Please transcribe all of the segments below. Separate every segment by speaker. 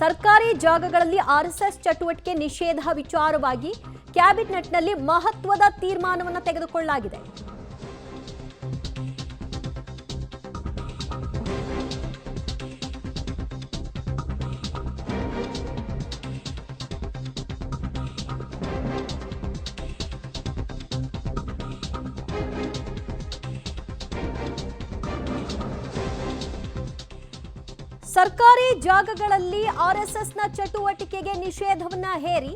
Speaker 1: ಸರ್ಕಾರಿ ಜಾಗಗಳಲ್ಲಿ ಆರ್ಎಸ್ಎಸ್ ಚಟುವಟಿಕೆ ನಿಷೇಧ ವಿಚಾರವಾಗಿ ಕ್ಯಾಬಿನೆಟ್ನಲ್ಲಿ ಮಹತ್ವದ ತೀರ್ಮಾನವನ್ನು ತೆಗೆದುಕೊಳ್ಳಲಾಗಿದೆ. ಸರ್ಕಾರಿ ಜಾಗಗಳಲ್ಲಿ ಆರ್ಎಸ್ಎಸ್ನ ಚಟುವಟಿಕೆಗೆ ನಿಷೇಧವನ್ನ ಹೇರಿ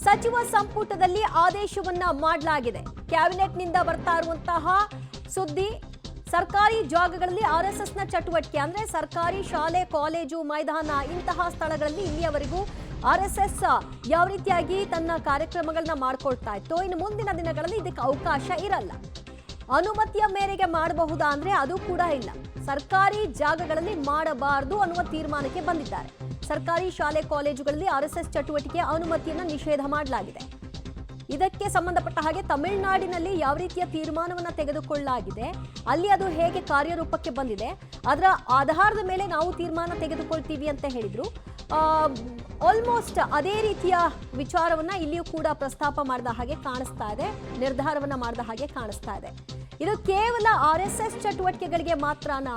Speaker 1: ಸಚಿವ ಸಂಪುಟದಲ್ಲಿ ಆದೇಶವನ್ನ ಮಾಡಲಾಗಿದೆ. ಕ್ಯಾಬಿನೆಟ್ನಿಂದ ಬರ್ತಾ ಇರುವಂತಹ ಸುದ್ದಿ, ಸರ್ಕಾರಿ ಜಾಗಗಳಲ್ಲಿ ಆರ್ಎಸ್ಎಸ್ನ ಚಟುವಟಿಕೆ ಅಂದ್ರೆ ಸರ್ಕಾರಿ ಶಾಲೆ, ಕಾಲೇಜು, ಮೈದಾನ ಇಂತಹ ಸ್ಥಳಗಳಲ್ಲಿ ಇಲ್ಲಿಯವರೆಗೂ ಆರ್ಎಸ್ಎಸ್ ಯಾವ ರೀತಿಯಾಗಿ ತನ್ನ ಕಾರ್ಯಕ್ರಮಗಳನ್ನ ಮಾಡ್ಕೊಳ್ತಾ ಇತ್ತು, ಇನ್ನು ಮುಂದಿನ ದಿನಗಳಲ್ಲಿ ಇದಕ್ಕೆ ಅವಕಾಶ ಇರಲ್ಲ. ಅನುಮತಿಯ ಮೇರೆಗೆ ಮಾಡಬಹುದಾ ಅಂದ್ರೆ ಅದು ಕೂಡ ಇಲ್ಲ. ಸರ್ಕಾರಿ ಜಾಗಗಳಲ್ಲಿ ಮಾಡಬಾರದು ಅನ್ನುವ ತೀರ್ಮಾನಕ್ಕೆ ಬಂದಿದ್ದಾರೆ. ಸರ್ಕಾರಿ ಶಾಲೆ, ಕಾಲೇಜುಗಳಲ್ಲಿ ಆರ್ಎಸ್ಎಸ್ ಚಟುವಟಿಕೆ ಅನುಮತಿಯನ್ನು ನಿಷೇಧ ಮಾಡಲಾಗಿದೆ. ಇದಕ್ಕೆ ಸಂಬಂಧಪಟ್ಟ ಹಾಗೆ ತಮಿಳುನಾಡಿನಲ್ಲಿ ಯಾವ ರೀತಿಯ ತೀರ್ಮಾನವನ್ನು ತೆಗೆದುಕೊಳ್ಳಲಾಗಿದೆ, ಅಲ್ಲಿ ಅದು ಹೇಗೆ ಕಾರ್ಯರೂಪಕ್ಕೆ ಬಂದಿದೆ, ಅದರ ಆಧಾರದ ಮೇಲೆ ನಾವು ತೀರ್ಮಾನ ತೆಗೆದುಕೊಳ್ತೀವಿ ಅಂತ ಹೇಳಿದ್ರು. ಆಲ್ಮೋಸ್ಟ್ ಅದೇ ರೀತಿಯ ವಿಚಾರವನ್ನ ಇಲ್ಲಿಯೂ ಕೂಡ ಪ್ರಸ್ತಾಪ ಮಾಡಿದ ಹಾಗೆ ಕಾಣಿಸ್ತಾ ಇದೆ, ನಿರ್ಧಾರವನ್ನ ಮಾಡಿದ ಹಾಗೆ ಕಾಣಿಸ್ತಾ ಇದೆ. ಇದು ಕೇವಲ ಆರ್ಎಸ್ಎಸ್ ಚಟುವಟಿಕೆಗಳಿಗೆ ಮಾತ್ರನಾ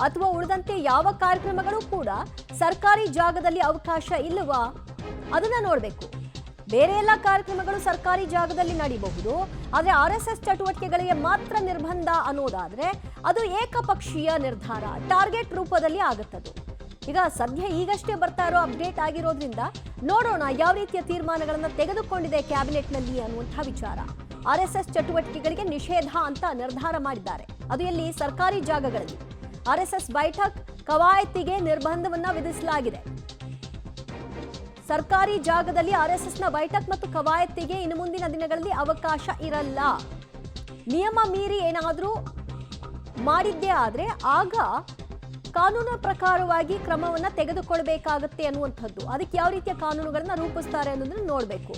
Speaker 1: ಅಥವಾ ಉಳಿದಂತೆ ಯಾವ ಕಾರ್ಯಕ್ರಮಗಳು ಕೂಡ ಸರ್ಕಾರಿ ಜಾಗದಲ್ಲಿ ಅವಕಾಶ ಇಲ್ಲವಾ ಅದನ್ನ ನೋಡಬೇಕು. ಬೇರೆ ಎಲ್ಲ ಕಾರ್ಯಕ್ರಮಗಳು ಸರ್ಕಾರಿ ಜಾಗದಲ್ಲಿ ನಡೀಬಹುದು, ಆದರೆ ಆರ್ಎಸ್ಎಸ್ ಚಟುವಟಿಕೆಗಳಿಗೆ ಮಾತ್ರ ನಿರ್ಬಂಧ ಅನ್ನೋದಾದ್ರೆ ಅದು ಏಕಪಕ್ಷೀಯ ನಿರ್ಧಾರ, ಟಾರ್ಗೆಟ್ ರೂಪದಲ್ಲಿ ಆಗುತ್ತದು. ಈಗ ಸದ್ಯ ಈಗಷ್ಟೇ ಬರ್ತಾ ಇರೋ ಅಪ್ಡೇಟ್ ಆಗಿರೋದ್ರಿಂದ ನೋಡೋಣ ಯಾವ ರೀತಿಯ ತೀರ್ಮಾನಗಳನ್ನು ತೆಗೆದುಕೊಂಡಿದೆ ಕ್ಯಾಬಿನೆಟ್ನಲ್ಲಿ ಅನ್ನುವಂತಹ ವಿಚಾರ. ಆರ್ಎಸ್ಎಸ್ ಚಟುವಟಿಕೆಗಳಿಗೆ ನಿಷೇಧ ಅಂತ ನಿರ್ಧಾರ ಮಾಡಿದ್ದಾರೆ, ಅದು ಎಲ್ಲಿ? ಸರ್ಕಾರಿ ಜಾಗಗಳಲ್ಲಿ. ಆರ್ಎಸ್ಎಸ್ ಬೈಠಕ್, ಕವಾಯತಿಗೆ ನಿರ್ಬಂಧವನ್ನ ವಿಧಿಸಲಾಗಿದೆ. ಸರ್ಕಾರಿ ಜಾಗದಲ್ಲಿ ಆರ್ಎಸ್ಎಸ್ನ ಬೈಠಕ್ ಮತ್ತು ಕವಾಯತಿಗೆ ಇನ್ನು ಮುಂದಿನ ದಿನಗಳಲ್ಲಿ ಅವಕಾಶ ಇರಲ್ಲ. ನಿಯಮ ಮೀರಿ ಏನಾದರೂ ಮಾಡಿದ್ದೇ ಆದ್ರೆ ಆಗ ಕಾನೂನು ಪ್ರಕಾರವಾಗಿ ಕ್ರಮವನ್ನ ತೆಗೆದುಕೊಳ್ಬೇಕಾಗತ್ತೆ ಅನ್ನುವಂಥದ್ದು. ಅದಕ್ಕೆ ಯಾವ ರೀತಿಯ ಕಾನೂನುಗಳನ್ನ ರೂಪಿಸ್ತಾರೆ ಅನ್ನೋದನ್ನ ನೋಡಬೇಕು.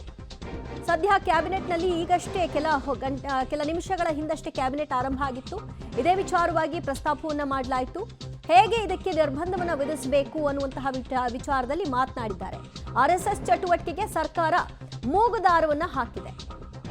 Speaker 1: ಸದ್ಯ ಕ್ಯಾಬಿನೆಟ್ನಲ್ಲಿ ಈಗಷ್ಟೇ ಕೆಲ ನಿಮಿಷಗಳ ಹಿಂದಷ್ಟೇ ಕ್ಯಾಬಿನೆಟ್ ಆರಂಭ ಆಗಿತ್ತು. ಇದೇ ವಿಚಾರವಾಗಿ ಪ್ರಸ್ತಾಪವನ್ನ ಮಾಡಲಾಯಿತು. ಹೇಗೆ ಇದಕ್ಕೆ ನಿರ್ಬಂಧವನ್ನು ವಿಧಿಸಬೇಕು ಅನ್ನುವಂತಹ ವಿಚಾರದಲ್ಲಿ ಮಾತನಾಡಿದ್ದಾರೆ. ಆರ್ಎಸ್ಎಸ್ ಚಟುವಟಿಕೆಗೆ ಸರ್ಕಾರ ಮೂಗುದಾರವನ್ನ ಹಾಕಿದೆ.